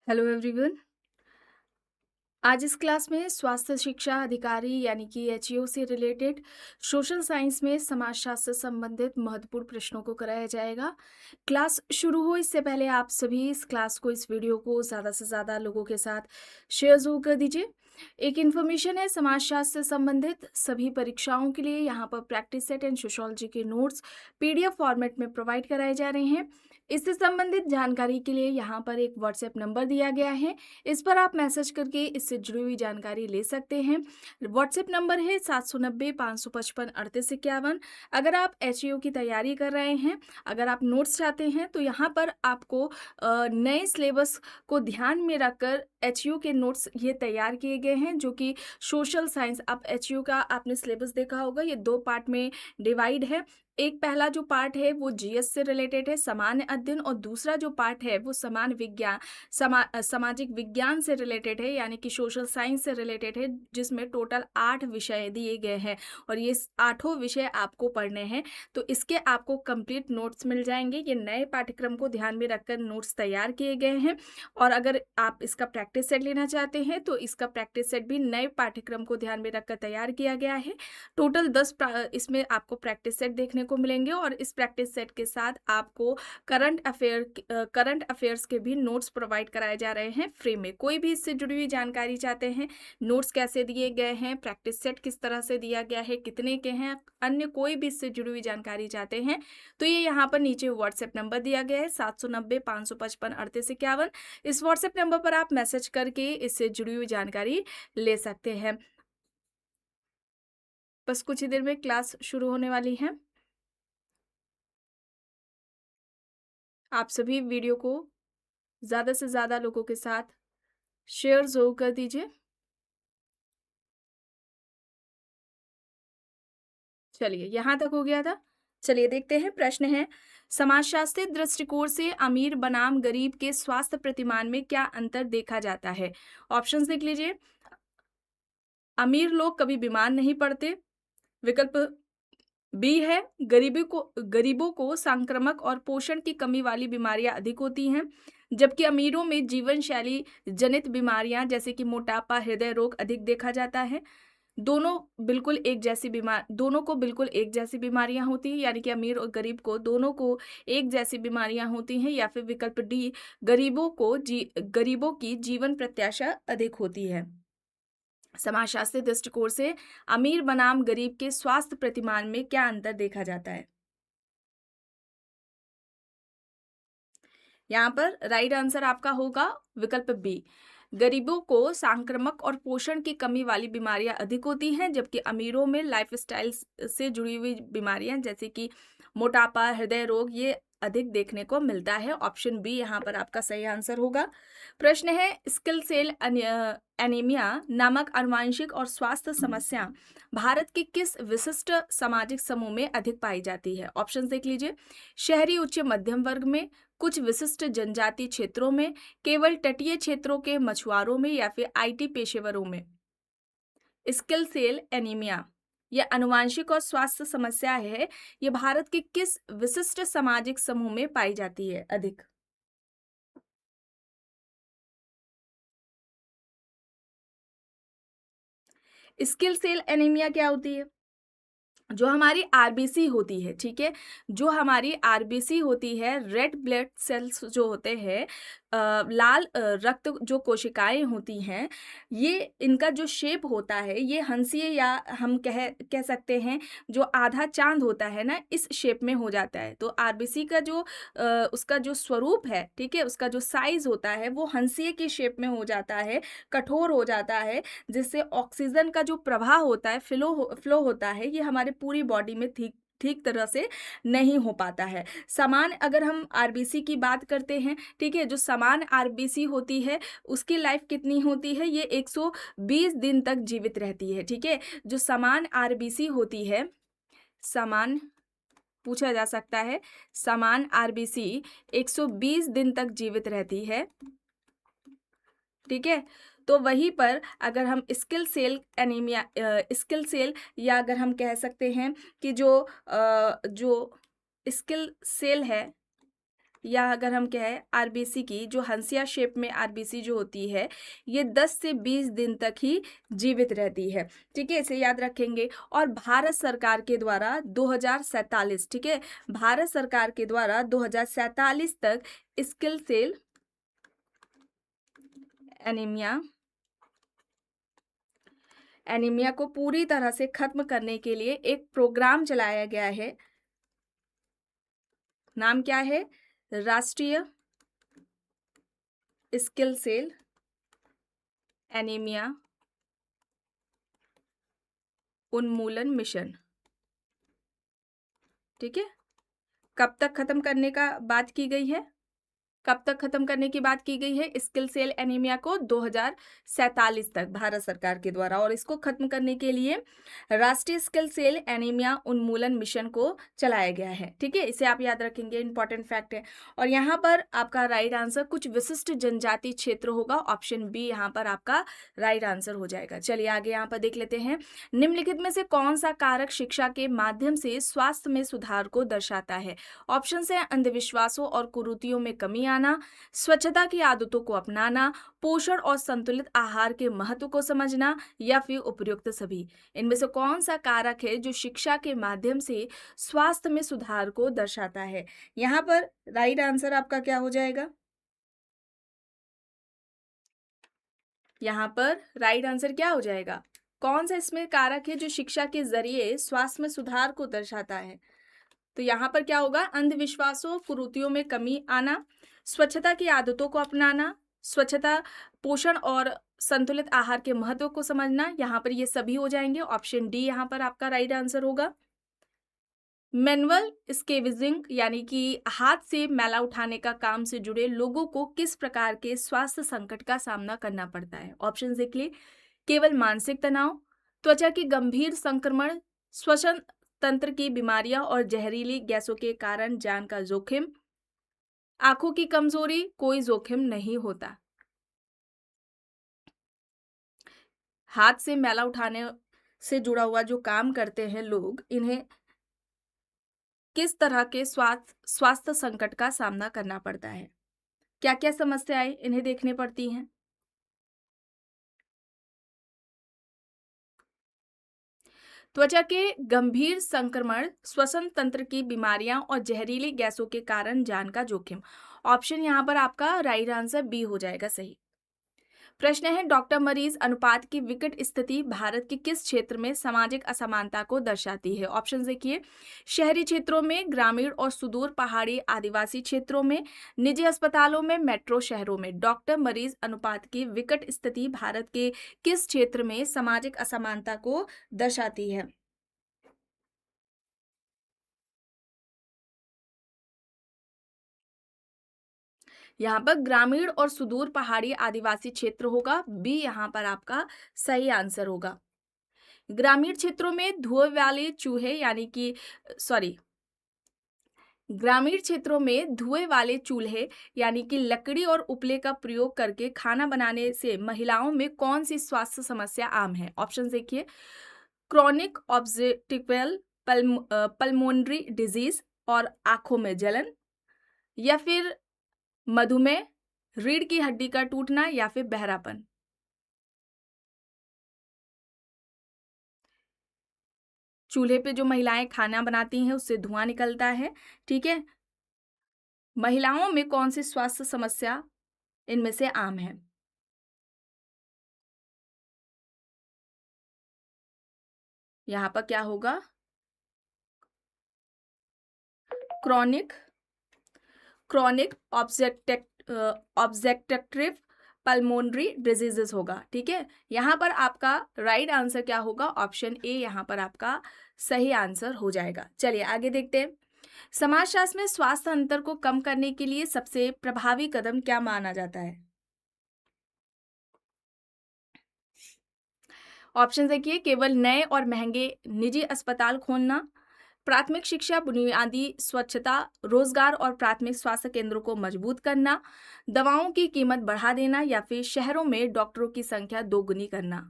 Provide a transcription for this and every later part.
Hello everyone. आज इस class में स्वास्थ्य शिक्षा अधिकारी यानी कि एचईओ से रिलेटेड सोशल साइंस में समाजशास्त्र से संबंधित महत्वपूर्ण प्रश्नों को कराया जाएगा। क्लास शुरू हो इससे पहले आप सभी इस क्लास को इस वीडियो को ज़्यादा से ज़्यादा लोगों के साथ शेयर ज़रूर कर दीजिए। एक इन्फॉर्मेशन है, समाजशास्त्र से संबंधित सभी परीक्षाओं के लिए यहाँ पर प्रैक्टिस सेट एंड सोशोलॉजी के नोट्स पीडीएफ फॉर्मेट में प्रोवाइड कराए जा रहे हैं। इससे संबंधित जानकारी के लिए यहाँ पर एक व्हाट्सएप नंबर दिया गया है, इस पर आप मैसेज करके इससे जुड़ी हुई जानकारी ले सकते हैं। व्हाट्सएप नंबर है 790-555-3851। अगर आप एचईओ की तैयारी कर रहे हैं, अगर आप नोट्स चाहते हैं तो यहाँ पर आपको नए सिलेबस को ध्यान में रखकर एचईओ के नोट्स ये तैयार किए गए हैं, जो कि सोशल साइंस, आप एचईओ का आपने सिलेबस देखा होगा, ये 2 पार्ट में डिवाइड है। एक पहला जो पार्ट है वो जीएस से रिलेटेड है, सामान्य अध्ययन, और दूसरा जो पार्ट है वो सामाजिक विज्ञान से रिलेटेड है, यानी कि सोशल साइंस से रिलेटेड है, जिसमें टोटल 8 विषय दिए गए हैं और ये 8 विषय आपको पढ़ने हैं। तो इसके आपको कंप्लीट नोट्स मिल जाएंगे। ये नए पाठ्यक्रम को ध्यान में रखकर नोट्स तैयार किए गए हैं। और अगर आप इसका प्रैक्टिस सेट लेना चाहते हैं तो इसका प्रैक्टिस सेट भी नए पाठ्यक्रम को ध्यान में रखकर तैयार किया गया है। टोटल 10 इसमें आपको प्रैक्टिस सेट देखने को मिलेंगे और इस प्रैक्टिस सेट के साथ आपको करंट अफेयर्स के भी नोट्स प्रोवाइड कराए जा रहे हैं फ्री में। कोई भी इससे जुड़ी हुई जानकारी चाहते हैं, नोट्स कैसे दिए गए हैं, प्रैक्टिस सेट किस तरह से दिया गया है, कितने के हैं, अन्य कोई भी इससे जुड़ी हुई जानकारी चाहते हैं तो ये यहाँ पर नीचे व्हाट्सएप नंबर दिया गया है 790-555-3851। इस व्हाट्सएप नंबर पर आप मैसेज करके इससे जुड़ी हुई जानकारी ले सकते हैं। बस कुछ ही देर में क्लास शुरू होने वाली है। आप सभी वीडियो को ज़्यादा से ज़्यादा लोगों के साथ शेयर ज़रूर कर दीजिए। चलिए, यहाँ तक हो गया था। चलिए देखते हैं, प्रश्न है, समाजशास्त्री दृष्टिकोण से अमीर बनाम गरीब के स्वास्थ्य प्रतिमान में क्या अंतर देखा जाता है? ऑप्शंस देख लीजिए। अमीर लोग कभी बीमार नहीं पड़ते। विकल्प बी है, गरीबों को संक्रामक और पोषण की कमी वाली बीमारियां अधिक होती हैं, जबकि अमीरों में जीवन शैली जनित बीमारियां जैसे कि मोटापा, हृदय रोग अधिक देखा जाता है। दोनों को बिल्कुल एक जैसी बीमारियां होती हैं, यानी कि अमीर और गरीब को दोनों को एक जैसी बीमारियां होती हैं। या फिर विकल्प डी, गरीबों की जीवन प्रत्याशा अधिक होती है। समाजशास्त्री दृष्टिकोण से अमीर बनाम गरीब के स्वास्थ्य प्रतिमान में क्या अंतर देखा जाता है? यहाँ पर राइट आंसर आपका होगा विकल्प बी, गरीबों को संक्रामक और पोषण की कमी वाली बीमारियां अधिक होती हैं, जबकि अमीरों में लाइफस्टाइल से जुड़ी हुई बीमारियां जैसे कि मोटापा, हृदय रोग ये अधिक देखने को मिलता है। ऑप्शन बी यहाँ पर आपका सही आंसर होगा। प्रश्न है, स्किल सेल एनीमिया नामक आनुवंशिक और स्वास्थ्य समस्या भारत के किस विशिष्ट सामाजिक समूह में अधिक पाई जाती है? ऑप्शन देख लीजिए। शहरी उच्च मध्यम वर्ग में, कुछ विशिष्ट जनजातीय क्षेत्रों में, केवल तटीय क्षेत्रों के मछुआरों में, या फिर आईटी पेशेवरों में। स्किल सेल एनीमिया यह आनुवंशिक और स्वास्थ्य समस्या है, ये भारत के किस विशिष्ट सामाजिक समूह में पाई जाती है अधिक? स्किल सेल एनीमिया क्या होती है? जो हमारी आरबीसी होती है, ठीक है, जो हमारी आरबीसी होती है, रेड ब्लड सेल्स जो होते हैं, लाल रक्त जो कोशिकाएं होती हैं, ये इनका जो शेप होता है, ये हंसिए या हम कह सकते हैं जो आधा चांद होता है ना, इस शेप में हो जाता है। तो आरबीसी का जो उसका जो स्वरूप है, ठीक है, उसका जो साइज होता है वो हंसिए के शेप में हो जाता है, कठोर हो जाता है, जिससे ऑक्सीजन का जो प्रवाह होता है, फ्लो होता है, ये हमारे पूरी बॉडी में ठीक ठीक तरह से नहीं हो पाता है। समान अगर हम आरबीसी की बात करते हैं, ठीक है, जो समान आरबीसी होती है उसकी लाइफ कितनी होती है? ये 120 दिन तक जीवित रहती है, ठीक है। जो समान आरबीसी होती है, समान पूछा जा सकता है, समान आरबीसी 120 दिन तक जीवित रहती है, ठीक है। तो वहीं पर अगर हम स्किल सेल, या अगर हम कह सकते हैं कि जो स्किल सेल है, या अगर हम कहें आरबीसी की, जो हंसिया शेप में आरबीसी जो होती है, ये 10 से 20 दिन तक ही जीवित रहती है। ठीक है, इसे याद रखेंगे। और भारत सरकार के द्वारा 2047, ठीक है, भारत सरकार के द्वारा 2047 तक स्किल सेल एनीमिया एनीमिया को पूरी तरह से खत्म करने के लिए एक प्रोग्राम चलाया गया है। नाम क्या है? राष्ट्रीय स्किल सेल एनीमिया उन्मूलन मिशन। ठीक है, कब तक खत्म करने का बात की गई है? कब तक खत्म करने की बात की गई है स्किल सेल एनीमिया को? 2047 तक भारत सरकार के द्वारा। और इसको खत्म करने के लिए राष्ट्रीय स्किल सेल एनीमिया उन्मूलन मिशन को चलाया गया है। ठीक है, इसे आप याद रखेंगे, इंपॉर्टेंट फैक्ट है। और यहाँ पर आपका राइट आंसर कुछ विशिष्ट जनजाति क्षेत्र होगा, ऑप्शन बी यहाँ पर आपका राइट आंसर हो जाएगा। चलिए आगे यहाँ पर देख लेते हैं। निम्नलिखित में से कौन सा कारक शिक्षा के माध्यम से स्वास्थ्य में सुधार को दर्शाता है? ऑप्शन है अंधविश्वासों और कुरीतियों में कमी आना, स्वच्छता की आदतों को अपनाना, पोषण और संतुलित आहार के महत्व को समझना, या फिर उपयुक्त सभी। इनमें से कौन सा कारक है जो शिक्षा के माध्यम से स्वास्थ्य में सुधार को दर्शाता है? यहाँ पर राइट आंसर आपका क्या हो जाएगा? यहाँ पर राइट आंसर क्या हो जाएगा? कौन सा इसमें कारक है जो शिक्षा के जरिए स्वास्थ्य में सुधार को दर्शाता है? तो यहाँ पर क्या होगा? अंधविश्वासों, कुरीतियों में कमी आना, स्वच्छता की आदतों को अपनाना, स्वच्छता, पोषण और संतुलित आहार के महत्व को समझना। यहाँ पर ये सभी हो जाएंगे। ऑप्शन डी यहाँ पर आपका राइट आंसर होगा। मैनुअल स्केवेजिंग यानी कि हाथ से मैला उठाने का काम से जुड़े लोगों को किस प्रकार के स्वास्थ्य संकट का सामना करना पड़ता है? ऑप्शन देख लिए। केवल मानसिक तनाव, त्वचा की गंभीर संक्रमण, श्वसन तंत्र की बीमारियां और जहरीली गैसों के कारण जान का जोखिम, आंखों की कमजोरी, कोई जोखिम नहीं होता। हाथ से मैला उठाने से जुड़ा हुआ जो काम करते हैं लोग, इन्हें किस तरह के स्वास्थ्य संकट का सामना करना पड़ता है? क्या क्या समस्याएं इन्हें देखने पड़ती हैं? त्वचा के गंभीर संक्रमण, श्वसन तंत्र की बीमारियां और जहरीली गैसों के कारण जान का जोखिम। ऑप्शन यहाँ पर आपका राइट आंसर बी हो जाएगा सही। प्रश्न है, डॉक्टर मरीज अनुपात की विकट स्थिति भारत के किस क्षेत्र में सामाजिक असमानता को दर्शाती है? ऑप्शन देखिए। शहरी क्षेत्रों में, ग्रामीण और सुदूर पहाड़ी आदिवासी क्षेत्रों में, निजी अस्पतालों में, मेट्रो शहरों में। डॉक्टर मरीज अनुपात की विकट स्थिति भारत के किस क्षेत्र में सामाजिक असमानता को दर्शाती है? यहाँ पर ग्रामीण और सुदूर पहाड़ी आदिवासी क्षेत्र होगा, बी यहाँ पर आपका सही आंसर होगा। ग्रामीण क्षेत्रों में धुएं वाले चूहे यानी कि सॉरी ग्रामीण क्षेत्रों में धुएं वाले चूल्हे यानी कि लकड़ी और उपले का प्रयोग करके खाना बनाने से महिलाओं में कौन सी स्वास्थ्य समस्या आम है? ऑप्शन देखिए। क्रॉनिक ऑब्स्ट्रक्टिव पल्मोनरी डिजीज और आंखों में जलन, या फिर मधुमेह, रीढ़ की हड्डी का टूटना, या फिर बहरापन। चूल्हे पे जो महिलाएं खाना बनाती हैं उससे धुआं निकलता है। ठीक है, महिलाओं में कौन सी स्वास्थ्य समस्या इनमें से आम है? यहाँ पर क्या होगा? Chronic chronic objective pulmonary diseases होगा। ठीक है, यहाँ पर आपका राइट आंसर क्या होगा? ऑप्शन ए यहाँ पर आपका सही आंसर हो जाएगा। चलिए आगे देखते हैं। समाजशास्त्र में स्वास्थ्य अंतर को कम करने के लिए सबसे प्रभावी कदम क्या माना जाता है? ऑप्शन देखिए। केवल नए और महंगे निजी अस्पताल खोलना, प्राथमिक शिक्षा, बुनियादी स्वच्छता, रोजगार और प्राथमिक स्वास्थ्य केंद्रों को मजबूत करना, दवाओं की कीमत बढ़ा देना, या फिर शहरों में डॉक्टरों की संख्या दोगुनी करना।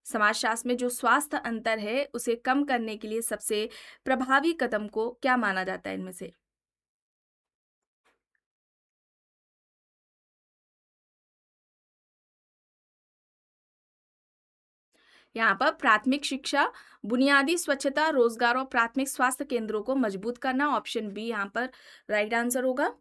समाजशास्त्र में जो स्वास्थ्य अंतर है उसे कम करने के लिए सबसे प्रभावी कदम को क्या माना जाता है इनमें से? यहाँ पर प्राथमिक शिक्षा, बुनियादी स्वच्छता, रोजगार और प्राथमिक स्वास्थ्य केंद्रों को मजबूत करना, ऑप्शन बी यहाँ पर राइट आंसर होगा।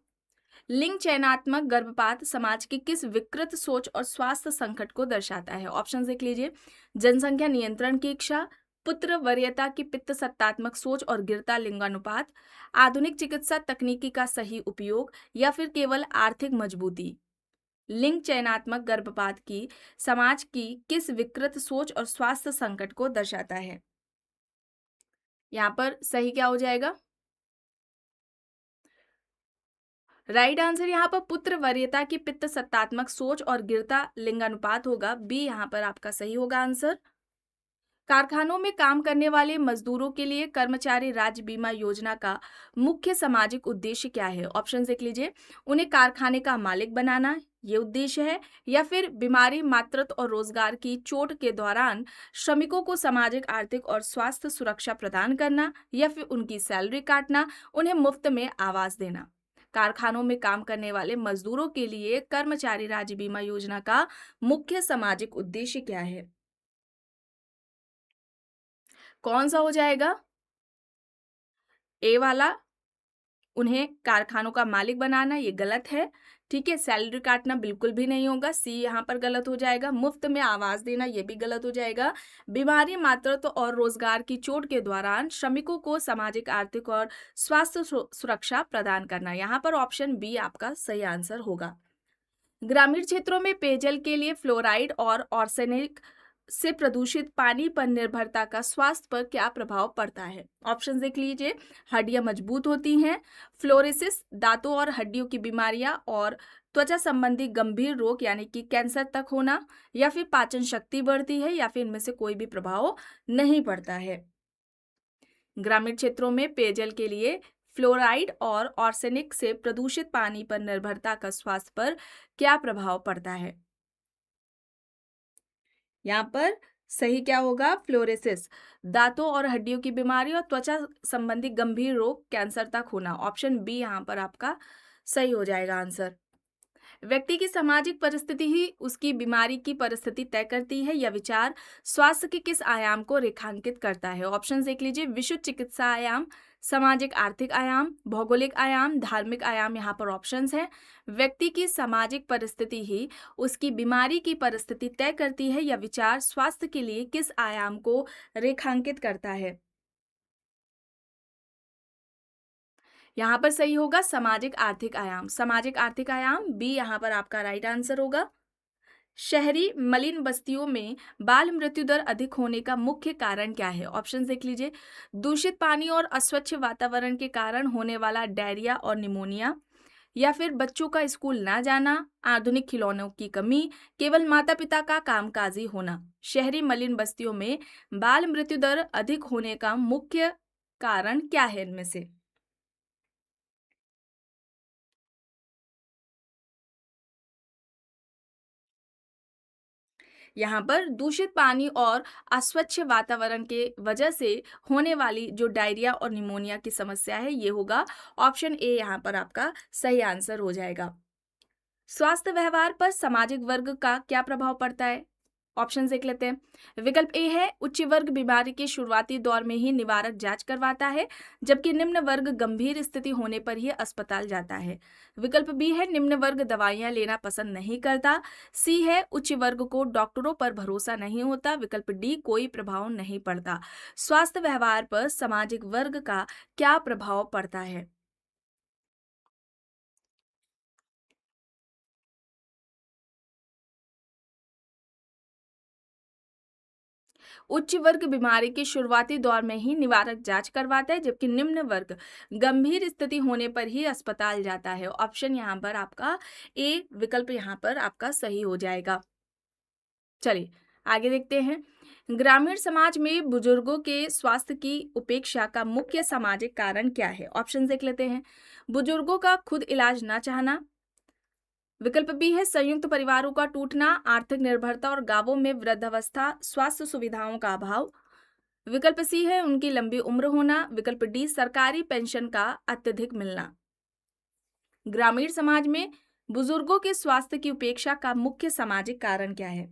लिंग चयनात्मक गर्भपात समाज की किस विकृत सोच और स्वास्थ्य संकट को दर्शाता है? ऑप्शन देख लीजिए। जनसंख्या नियंत्रण की इच्छा, पुत्र वरीयता की पित्त सत्तात्मक सोच और गिरता लिंगानुपात, आधुनिक चिकित्सा तकनीकी का सही उपयोग, या फिर केवल आर्थिक मजबूती। लिंग चयनात्मक गर्भपात की समाज की किस विकृत सोच और स्वास्थ्य संकट को दर्शाता है? यहाँ पर सही क्या हो जाएगा? राइट आंसर यहाँ पर पुत्र वरीयता की पित्त सत्तात्मक सोच और गिरता लिंगानुपात होगा। बी यहाँ पर आपका सही होगा आंसर। कारखानों में काम करने वाले मजदूरों के लिए कर्मचारी राज्य बीमा योजना का मुख्य सामाजिक उद्देश्य क्या है? ऑप्शन देख लीजिए। उन्हें कारखाने का मालिक बनाना, ये उद्देश्य है, या फिर बीमारी, मातृत्व और रोजगार की चोट के दौरान श्रमिकों को सामाजिक, आर्थिक और स्वास्थ्य सुरक्षा प्रदान करना, या फिर उनकी सैलरी काटना, उन्हें मुफ्त में आवास देना। कारखानों में काम करने वाले मजदूरों के लिए कर्मचारी राज्य बीमा योजना का मुख्य सामाजिक उद्देश्य क्या है? कौन सा हो जाएगा? ए वाला, उन्हें कारखानों का मालिक बनाना, ये गलत है। ठीक है, सैलरी काटना बिल्कुल भी नहीं होगा, सी यहाँ पर गलत हो जाएगा। मुफ्त में आवास देना, ये भी गलत हो जाएगा। बीमारी, मातृत्व और रोजगार की चोट के दौरान श्रमिकों को सामाजिक, आर्थिक और स्वास्थ्य सुरक्षा प्रदान करना, यहाँ पर ऑप्शन बी आपका सही आंसर होगा। ग्रामीण क्षेत्रों में पेयजल के लिए फ्लोराइड और आर्सेनिक से प्रदूषित पानी पर निर्भरता का स्वास्थ्य पर क्या प्रभाव पड़ता है? ऑप्शन देख लीजिए। हड्डियां मजबूत होती हैं, फ्लोरेसिस, दांतों और हड्डियों की बीमारियां और त्वचा संबंधी गंभीर रोग यानी कि कैंसर तक होना, या फिर पाचन शक्ति बढ़ती है, या फिर इनमें से कोई भी प्रभाव नहीं पड़ता है। ग्रामीण क्षेत्रों में पेयजल के लिए फ्लोराइड और आर्सेनिक से प्रदूषित पानी पर निर्भरता का स्वास्थ्य पर क्या प्रभाव पड़ता है? यहाँ पर सही क्या होगा? फ्लोरेसिस, दांतों और हड्डियों की बीमारी और त्वचा संबंधी गंभीर रोग, कैंसर तक होना, ऑप्शन बी यहाँ पर आपका सही हो जाएगा आंसर। व्यक्ति की सामाजिक परिस्थिति ही उसकी बीमारी की परिस्थिति तय करती है, या विचार स्वास्थ्य के किस आयाम को रेखांकित करता है? ऑप्शन देख लीजिए। विशुद्ध चिकित्सा आयाम, सामाजिक आर्थिक आयाम, भौगोलिक आयाम, धार्मिक आयाम, यहाँ पर ऑप्शंस हैं। व्यक्ति की सामाजिक परिस्थिति ही उसकी बीमारी की परिस्थिति तय करती है, या विचार स्वास्थ्य के लिए किस आयाम को रेखांकित करता है? यहाँ पर सही होगा सामाजिक आर्थिक आयाम। सामाजिक आर्थिक आयाम बी यहाँ पर आपका राइट आंसर होगा। शहरी मलिन बस्तियों में बाल मृत्यु दर अधिक होने का मुख्य कारण क्या है? ऑप्शन देख लीजिए। दूषित पानी और अस्वच्छ वातावरण के कारण होने वाला डायरिया और निमोनिया, या फिर बच्चों का स्कूल ना जाना, आधुनिक खिलौनों की कमी, केवल माता पिता का कामकाजी होना। शहरी मलिन बस्तियों में बाल मृत्यु दर अधिक होने का मुख्य कारण क्या है इनमें से? यहाँ पर दूषित पानी और अस्वच्छ वातावरण के वजह से होने वाली जो डायरिया और निमोनिया की समस्या है, ये होगा ऑप्शन ए यहाँ पर आपका सही आंसर हो जाएगा। स्वास्थ्य व्यवहार पर सामाजिक वर्ग का क्या प्रभाव पड़ता है? ऑप्शन देख लेते हैं। विकल्प ए है उच्च वर्ग बीमारी के शुरुआती दौर में ही निवारक जांच करवाता है, जबकि निम्न वर्ग गंभीर स्थिति होने पर ही अस्पताल जाता है। विकल्प बी है निम्न वर्ग दवाइयां लेना पसंद नहीं करता। सी है उच्च वर्ग को डॉक्टरों पर भरोसा नहीं होता। विकल्प डी कोई प्रभाव नहीं पड़ता। स्वास्थ्य व्यवहार पर सामाजिक वर्ग का क्या प्रभाव पड़ता है? उच्च वर्ग बीमारी के शुरुआती दौर में ही निवारक जांच करवाता है, जबकि निम्न वर्ग गंभीर स्थिति होने पर ही अस्पताल जाता है। ऑप्शन यहाँ पर आपका ए विकल्प यहाँ पर आपका सही हो जाएगा। चलिए आगे देखते हैं। ग्रामीण समाज में बुजुर्गों के स्वास्थ्य की उपेक्षा का मुख्य सामाजिक कारण क्या है? ऑप्शन देख लेते हैं। बुजुर्गों का खुद इलाज ना चाहना। विकल्प बी है संयुक्त परिवारों का टूटना, आर्थिक निर्भरता और गांवों में वृद्धावस्था स्वास्थ्य सुविधाओं का अभाव। विकल्प सी है उनकी लंबी उम्र होना। विकल्प डी सरकारी पेंशन का अत्यधिक मिलना। ग्रामीण समाज में बुजुर्गों के स्वास्थ्य की उपेक्षा का मुख्य सामाजिक कारण क्या है?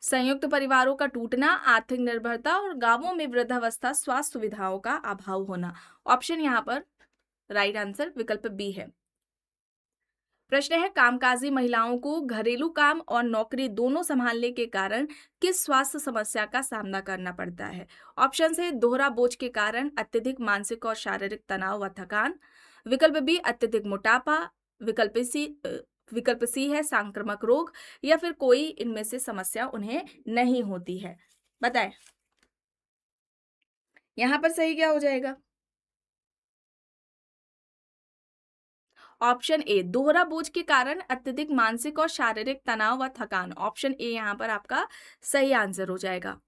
संयुक्त परिवारों का टूटना, आर्थिक निर्भरता और गांवों में वृद्धावस्था स्वास्थ्य सुविधाओं का अभाव होना। ऑप्शन यहाँ पर राइट आंसर विकल्प बी है। प्रश्न है, कामकाजी महिलाओं को घरेलू काम और नौकरी दोनों संभालने के कारण किस स्वास्थ्य समस्या का सामना करना पड़ता है? ऑप्शन है दोहरा बोझ के कारण, अत्यधिक मानसिक और शारीरिक तनाव व थकान, विकल्प बी अत्यधिक मोटापा, विकल्प सी विकल्प सी है सांक्रामक रोग, या फिर कोई इनमें से समस्या उन्हें नहीं होती है। बताएं यहाँ पर सही क्या हो जाएगा? ऑप्शन ए दोहरा बोझ के कारण अत्यधिक मानसिक और शारीरिक तनाव व थकान। ऑप्शन ए यहाँ पर आपका सही आंसर हो जाएगा।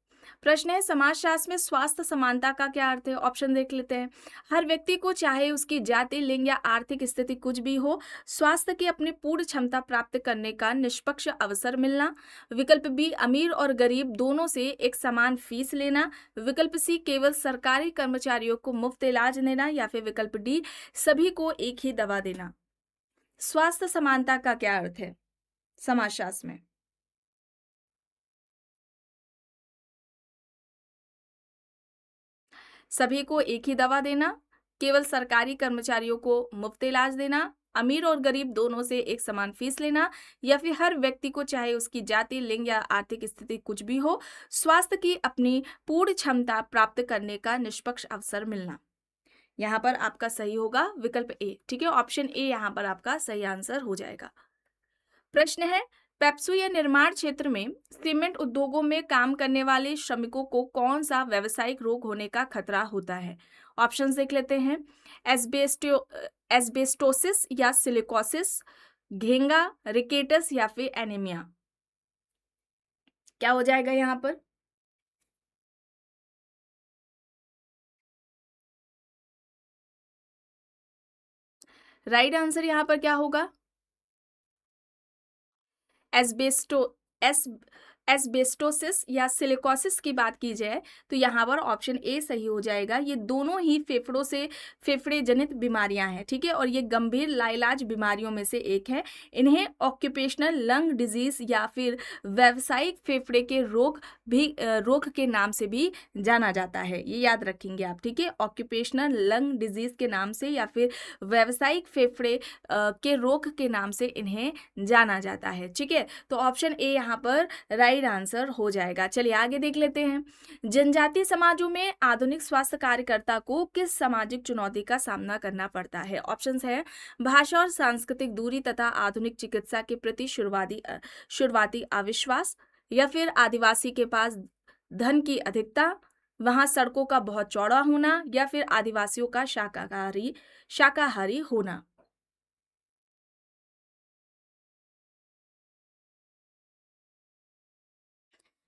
प्रश्न है, समाजशास्त्र में स्वास्थ्य समानता का क्या अर्थ है? ऑप्शन देख लेते हैं। हर व्यक्ति को चाहे उसकी जाति, लिंग या आर्थिक स्थिति कुछ भी हो, स्वास्थ्य की अपनी पूर्ण क्षमता प्राप्त करने का निष्पक्ष अवसर मिलना। विकल्प बी अमीर और गरीब दोनों से एक समान फीस लेना। विकल्प सी केवल सरकारी कर्मचारियों को मुफ्त इलाज देना, या फिर विकल्प डी सभी को एक ही दवा देना। स्वास्थ्य समानता का क्या अर्थ है समाजशास्त्र में? सभी को एक ही दवा देना, केवल सरकारी कर्मचारियों को मुफ्त इलाज देना, अमीर और गरीब दोनों से एक समान फीस लेना, या फिर हर व्यक्ति को चाहे उसकी जाति, लिंग या आर्थिक स्थिति कुछ भी हो, स्वास्थ्य की अपनी पूर्ण क्षमता प्राप्त करने का निष्पक्ष अवसर मिलना। यहाँ पर आपका सही होगा विकल्प ए। ठीक है, ऑप्शन ए यहाँ पर आपका सही आंसर हो जाएगा। प्रश्न है, पेप्सू या निर्माण क्षेत्र में सीमेंट उद्योगों में काम करने वाले श्रमिकों को कौन सा व्यावसायिक रोग होने का खतरा होता है? ऑप्शन देख लेते हैं। एस्बेस्टोसिस या सिलिकोसिस, घेंगा, रिकेटस या फिर एनीमिया। क्या हो जाएगा यहाँ पर? राइट आंसर यहाँ पर क्या होगा? एस्बेस्टो एस एस्बेस्टोसिस या सिलिकोसिस की बात की जाए तो यहाँ पर ऑप्शन ए सही हो जाएगा। ये दोनों ही फेफड़े जनित बीमारियां हैं। ठीक है, और ये गंभीर लाइलाज बीमारियों में से एक है। इन्हें ऑक्यूपेशनल लंग डिजीज या फिर व्यावसायिक फेफड़े के रोग के नाम से भी जाना जाता है। ये याद रखेंगे आप। ठीक है, ऑक्यूपेशनल लंग डिजीज के नाम से या फिर व्यावसायिक फेफड़े के रोग के नाम से इन्हें जाना जाता है। ठीक है, तो ऑप्शन ए यहाँ पर राइट आंसर हो जाएगा। चलिए आगे देख लेते हैं। जनजातीय समाजों में आधुनिक स्वास्थ्य कार्यकर्ता को किस सामाजिक चुनौती का सामना करना पड़ता है? ऑप्शंस है भाषा और सांस्कृतिक दूरी तथा आधुनिक चिकित्सा के प्रति शुरुआती अविश्वास, या फिर आदिवासी के पास धन की अधिकता, वहां सड़कों का बहुत चौड़ा होना, या फिर आदिवासियों का शाकाहारी होना।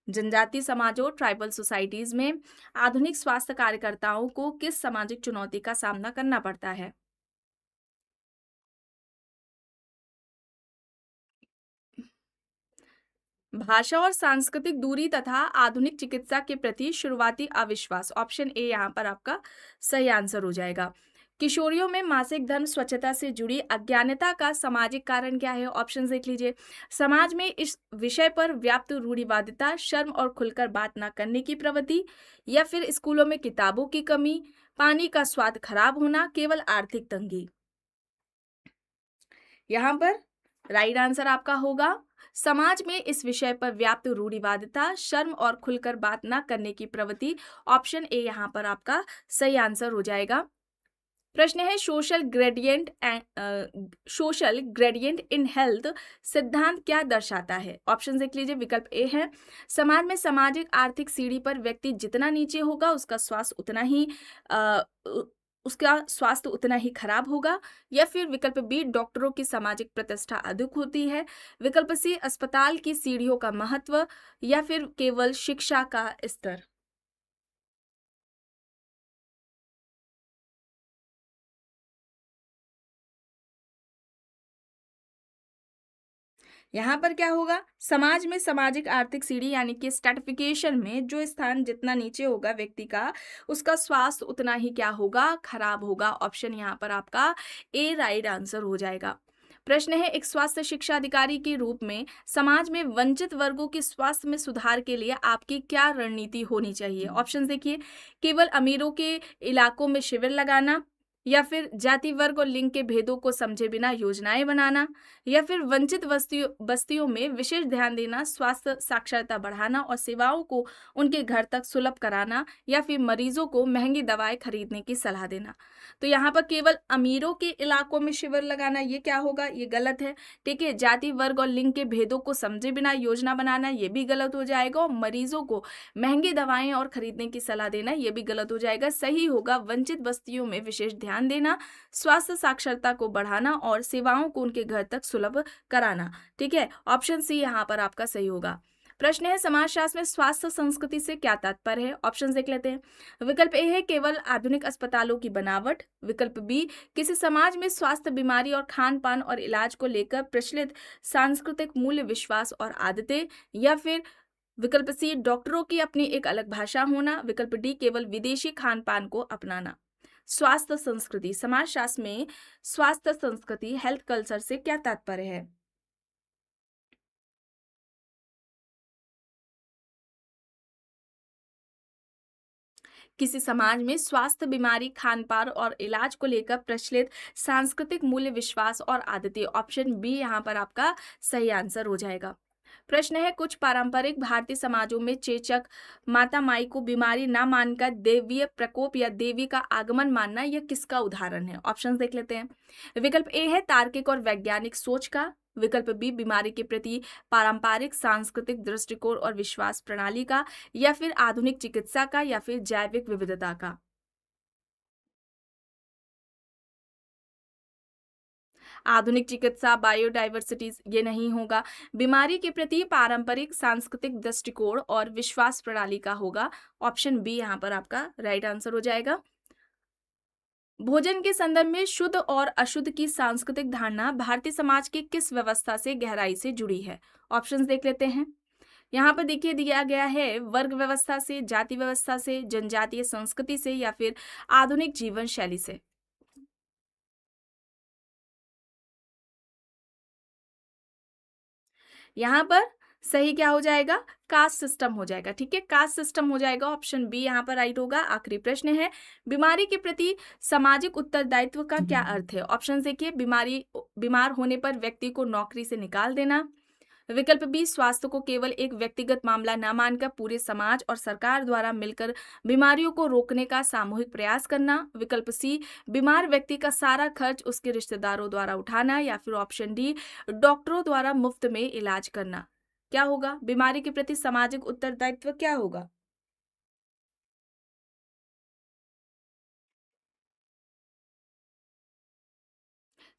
जनजातीय समाजों ट्राइबल सोसाइटीज में आधुनिक स्वास्थ्य कार्यकर्ताओं को किस सामाजिक चुनौती का सामना करना पड़ता है? भाषा और सांस्कृतिक दूरी तथा आधुनिक चिकित्सा के प्रति शुरुआती अविश्वास। ऑप्शन ए यहाँ पर आपका सही आंसर हो जाएगा। किशोरियों में मासिक धर्म स्वच्छता से जुड़ी अज्ञानता का सामाजिक कारण क्या है? ऑप्शन देख लीजिए। समाज में इस विषय पर व्याप्त रूढ़िवादिता, शर्म और खुलकर बात न करने की प्रवृत्ति, या फिर स्कूलों में किताबों की कमी, पानी का स्वाद खराब होना, केवल आर्थिक तंगी। यहाँ पर राइट आंसर आपका होगा समाज में इस विषय पर व्याप्त रूढ़िवादिता, शर्म और खुलकर बात न करने की प्रवृत्ति। ऑप्शन ए यहाँ पर आपका सही आंसर हो जाएगा। प्रश्न है, सोशल ग्रेडियंट इन हेल्थ सिद्धांत क्या दर्शाता है? ऑप्शन देख लीजिए। विकल्प ए है समाज में सामाजिक आर्थिक सीढ़ी पर व्यक्ति जितना नीचे होगा उसका स्वास्थ्य उतना ही खराब होगा, या फिर विकल्प बी डॉक्टरों की सामाजिक प्रतिष्ठा अधिक होती है, विकल्प सी अस्पताल की सीढ़ियों का महत्व, या फिर केवल शिक्षा का स्तर। यहाँ पर क्या होगा? समाज में सामाजिक आर्थिक सीढ़ी यानी कि स्ट्रैटिफिकेशन में जो स्थान जितना नीचे होगा व्यक्ति का, उसका स्वास्थ्य उतना ही क्या होगा? खराब होगा। ऑप्शन यहाँ पर आपका ए राइट आंसर हो जाएगा। प्रश्न है, एक स्वास्थ्य शिक्षा अधिकारी के रूप में समाज में वंचित वर्गों के स्वास्थ्य में सुधार के लिए आपकी क्या रणनीति होनी चाहिए? ऑप्शन देखिए, केवल अमीरों के इलाकों में शिविर लगाना, या फिर जाति वर्ग और लिंग के भेदों को समझे बिना योजनाएं बनाना, या फिर वंचित बस्तियों में विशेष ध्यान देना, स्वास्थ्य साक्षरता बढ़ाना और सेवाओं को उनके घर तक सुलभ कराना, या फिर मरीजों को महंगी दवाएं खरीदने की सलाह देना। तो यहाँ पर केवल अमीरों के इलाकों में शिविर लगाना, ये क्या होगा? ये गलत है। ठीक है, जाति वर्ग और लिंग के भेदों को समझे बिना योजना बनाना, ये भी गलत हो जाएगा। और मरीजों को महंगी दवाएं और खरीदने की सलाह देना, ये भी गलत हो जाएगा। सही होगा वंचित बस्तियों में विशेष ध्यान देना, स्वास्थ्य साक्षरता को बढ़ाना और सेवाओं को उनके घर तक सुलभ कराना। ठीक है, ऑप्शन सी यहाँ पर आपका सही होगा। प्रश्न है, समाजशास्त्र में स्वास्थ्य संस्कृति से क्या तात्पर्य है? ऑप्शन देख लेते हैं। विकल्प ए है केवल आधुनिक अस्पतालों की बनावट। विकल्प बी, किसी समाज में स्वास्थ्य, बीमारी और खान पान और इलाज को लेकर प्रचलित सांस्कृतिक मूल्य, विश्वास और आदतें। या फिर विकल्प सी, डॉक्टरों की अपनी एक अलग भाषा होना। विकल्प डी, केवल विदेशी खान पान को अपनाना। स्वास्थ्य संस्कृति, समाजशास्त्र में स्वास्थ्य संस्कृति, हेल्थ कल्चर से क्या तात्पर्य है? किसी समाज में स्वास्थ्य, बीमारी, खान पान और इलाज को लेकर प्रचलित सांस्कृतिक मूल्य, विश्वास और आदतें। ऑप्शन बी यहाँ पर आपका सही आंसर हो जाएगा। प्रश्न है, कुछ पारंपरिक भारतीय समाजों में चेचक, माता माई को बीमारी ना मानकर देवीय प्रकोप या देवी का आगमन मानना, यह किसका उदाहरण है? ऑप्शन देख लेते हैं। विकल्प ए है तार्किक और वैज्ञानिक सोच का। विकल्प बी, बीमारी के प्रति पारंपरिक सांस्कृतिक दृष्टिकोण और विश्वास प्रणाली का। या फिर आधुनिक चिकित्सा का, या फिर जैविक विविधता का। आधुनिक चिकित्सा, बायोडाइवर्सिटी, ये नहीं होगा। बीमारी के प्रति पारंपरिक सांस्कृतिक दृष्टिकोण और विश्वास प्रणाली का होगा। ऑप्शन बी यहाँ पर आपका राइट आंसर हो जाएगा। भोजन के संदर्भ में शुद्ध और अशुद्ध की सांस्कृतिक धारणा भारतीय समाज की किस व्यवस्था से गहराई से जुड़ी है? ऑप्शंस देख लेते हैं। यहाँ पर देखिए दिया गया है, वर्ग व्यवस्था से, जाति व्यवस्था से, जनजातीय संस्कृति से, या फिर आधुनिक जीवन शैली से। यहाँ पर सही क्या हो जाएगा? कास्ट सिस्टम हो जाएगा। ठीक है, कास्ट सिस्टम हो जाएगा। ऑप्शन बी यहाँ पर राइट होगा। आखिरी प्रश्न है, बीमारी के प्रति सामाजिक उत्तरदायित्व का क्या अर्थ है? ऑप्शन देखिए, बीमार होने पर व्यक्ति को नौकरी से निकाल देना। विकल्प बी, स्वास्थ्य को केवल एक व्यक्तिगत मामला न मानकर पूरे समाज और सरकार द्वारा मिलकर बीमारियों को रोकने का सामूहिक प्रयास करना। विकल्प सी, बीमार व्यक्ति का सारा खर्च उसके रिश्तेदारों द्वारा उठाना। या फिर ऑप्शन डी, डॉक्टरों द्वारा मुफ्त में इलाज करना। क्या होगा? बीमारी के प्रति सामाजिक उत्तरदायित्व क्या होगा?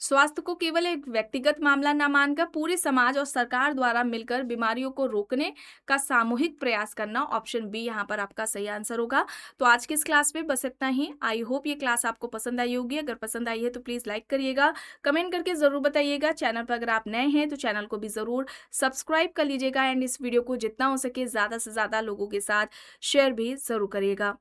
स्वास्थ्य को केवल एक व्यक्तिगत मामला न मानकर पूरे समाज और सरकार द्वारा मिलकर बीमारियों को रोकने का सामूहिक प्रयास करना। ऑप्शन बी यहाँ पर आपका सही आंसर होगा। तो आज की इस क्लास में बस इतना ही। आई होप ये क्लास आपको पसंद आई होगी। अगर पसंद आई है तो प्लीज़ लाइक करिएगा, कमेंट करके ज़रूर बताइएगा। चैनल पर अगर आप नए हैं तो चैनल को भी ज़रूर सब्सक्राइब कर लीजिएगा। एंड इस वीडियो को जितना हो सके ज़्यादा से ज़्यादा लोगों के साथ शेयर भी ज़रूर करिएगा।